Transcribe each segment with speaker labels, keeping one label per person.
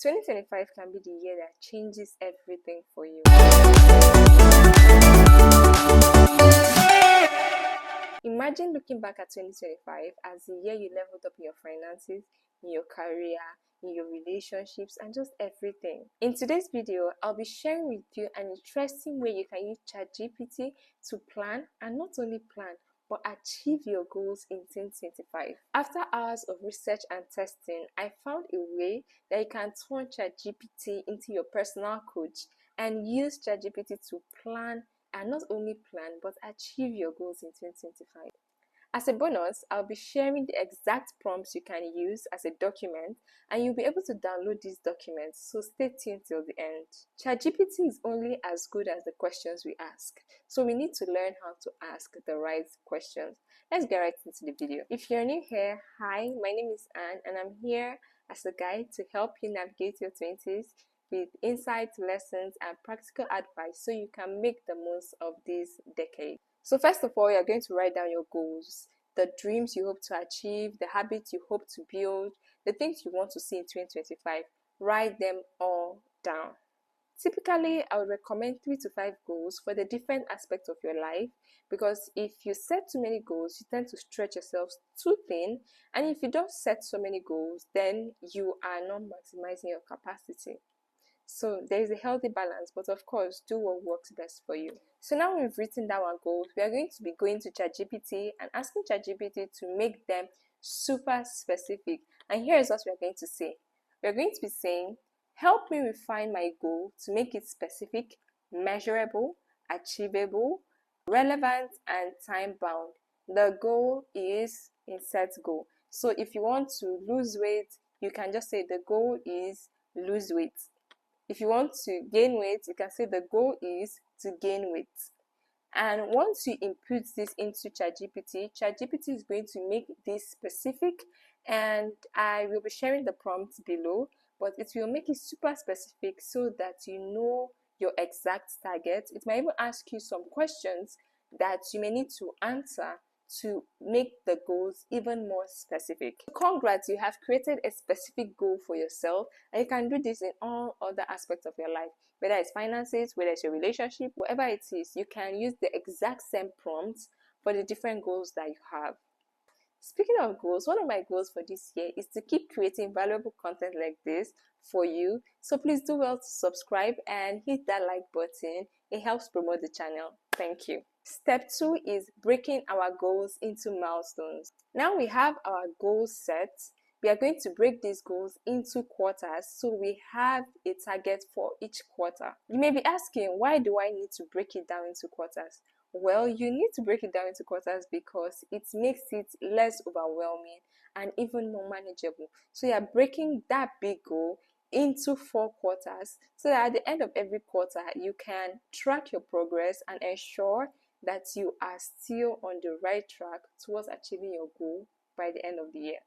Speaker 1: 2025 can be the year that changes everything for you. Imagine looking back at 2025 as the year you leveled up in your finances, in your career, in your relationships, and just everything. In today's video, I'll be sharing with you an interesting way you can use ChatGPT to plan, and not only plan, but achieve your goals in 2025. After hours of research and testing, I found a way that you can turn ChatGPT into your personal coach and use ChatGPT to plan, and not only plan, but achieve your goals in 2025. As a bonus, I'll be sharing the exact prompts you can use as a document, and you'll be able to download these documents, so stay tuned till the end. ChatGPT is only as good as the questions we ask, so we need to learn how to ask the right questions. Let's get right into the video. If you're new here, hi, my name is Anne, and I'm here as a guide to help you navigate your 20s with insights, lessons, and practical advice so you can make the most of this decade. So first of all, you're going to write down your goals, the dreams you hope to achieve, the habits you hope to build, the things you want to see in 2025. Write them all down. Typically, I would recommend 3 to 5 goals for the different aspects of your life, because if you set too many goals, you tend to stretch yourself too thin, and if you don't set so many goals, then you are not maximizing your capacity. So there is a healthy balance, but of course, do what works best for you. So now we've written down our goals, we are going to be going to ChatGPT and asking ChatGPT to make them super specific. And here is what we are going to say. We are going to be saying, help me refine my goal to make it specific, measurable, achievable, relevant, and time-bound. The goal is insert goal. So if you want to lose weight, you can just say the goal is lose weight. If you want to gain weight, you can say the goal is to gain weight. And once you input this into ChatGPT, ChatGPT is going to make this specific, and I will be sharing the prompts below, but it will make it super specific so that you know your exact target. It might even ask you some questions that you may need to answer to make the goals even more specific. Congrats, you have created a specific goal for yourself, and you can do this in all other aspects of your life, whether it's finances, whether it's your relationship, whatever it is. You can use the exact same prompts for the different goals that you have. Speaking of goals, one of my goals for this year is to keep creating valuable content like this for you. So please do well to subscribe and hit that like button. It helps promote the channel. Thank you. Step 2 is breaking our goals into milestones. Now we have our goals set. We are going to break these goals into quarters, so we have a target for each quarter. You may be asking, why do I need to break it down into quarters? Well, you need to break it down into quarters because it makes it less overwhelming and even more manageable. So you are breaking that big goal into 4 quarters, so that at the end of every quarter, you can track your progress and ensure that you are still on the right track towards achieving your goal by the end of the year.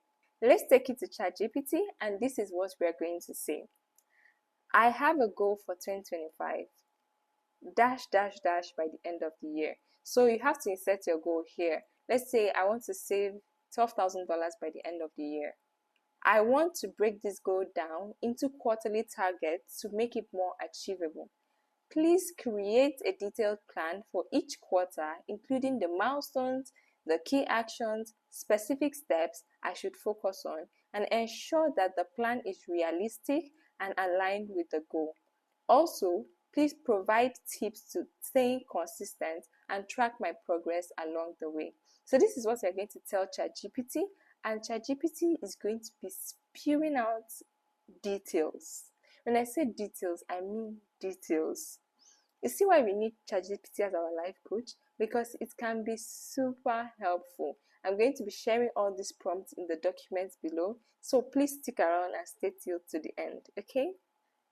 Speaker 1: Let's take it to ChatGPT, and this is what we are going to say. I have a goal for 2025, by the end of the year. So you have to insert your goal here. Let's say I want to save $12,000 by the end of the year. I want to break this goal down into quarterly targets to make it more achievable. Please create a detailed plan for each quarter, including the milestones, the key actions, specific steps I should focus on, and ensure that the plan is realistic and aligned with the goal. Also, please provide tips to staying consistent and track my progress along the way. So this is what we're going to tell ChatGPT, and ChatGPT is going to be spewing out details. When I say details, I mean details. You see why we need ChatGPT as our life coach? Because it can be super helpful. I'm going to be sharing all these prompts in the documents below, so please stick around and stay till to the end, okay?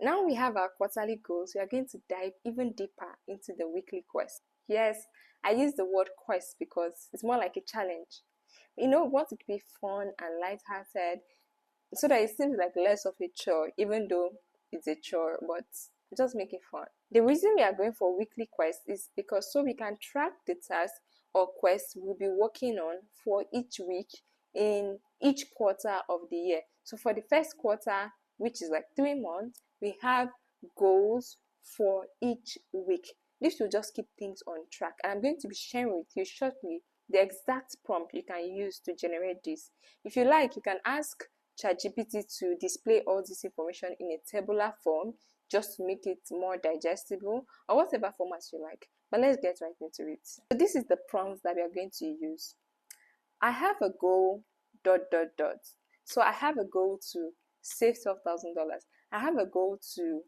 Speaker 1: Now we have our quarterly goals. We are going to dive even deeper into the weekly quest. Yes, I use the word quest because it's more like a challenge. You know, we want it to be fun and lighthearted so that it seems like less of a chore, even though it's a chore, but just make it fun. The reason we are going for weekly quests is because so we can track the tasks or quests we'll be working on for each week in each quarter of the year. So for the first quarter, which is like 3 months, we have goals for each week. This will just keep things on track, and I'm going to be sharing with you shortly the exact prompt you can use to generate this. If you like, you can ask ChatGPT to display all this information in a tabular form just to make it more digestible, or whatever format you like. But let's get right into it. So this is the prompt that we are going to use. I have a goal, ... So I have a goal to save $12,000. I have a goal to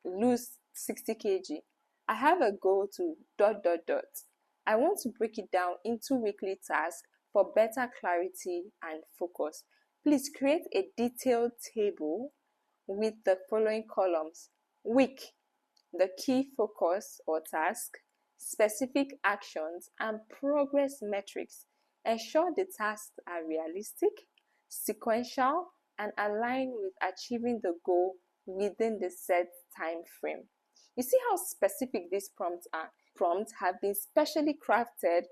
Speaker 1: lose 60 kg. I have a goal to ... I want to break it down into weekly tasks for better clarity and focus. Please create a detailed table with the following columns: week, the key focus or task, specific actions, and progress metrics. Ensure the tasks are realistic, sequential, and aligned with achieving the goal within the set time frame. You see how specific these prompts are? Prompts have been specially crafted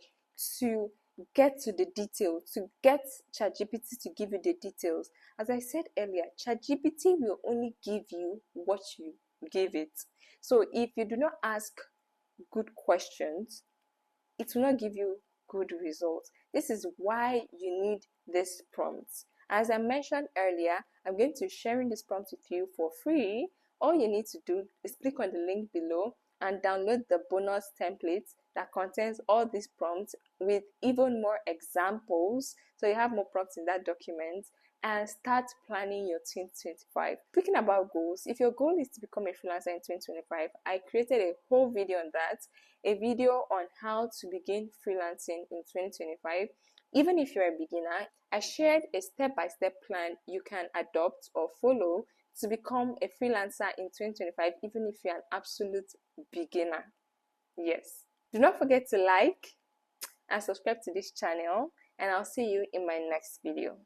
Speaker 1: to get to the detail, to get ChatGPT to give you the details. As I said earlier, ChatGPT will only give you what you give it. So if you do not ask good questions, it will not give you good results. This is why you need this prompt. As I mentioned earlier, I'm going to be sharing this prompt with you for free. All you need to do is click on the link below and download the bonus template that contains all these prompts with even more examples. So you have more prompts in that document, and start planning your 2025. Speaking about goals, if your goal is to become a freelancer in 2025, I created a whole video on that, a video on how to begin freelancing in 2025. Even if you're a beginner, I shared a step-by-step plan you can adopt or follow to become a freelancer in 2025, even if you're an absolute beginner. Yes. Do not forget to like and subscribe to this channel, and I'll see you in my next video.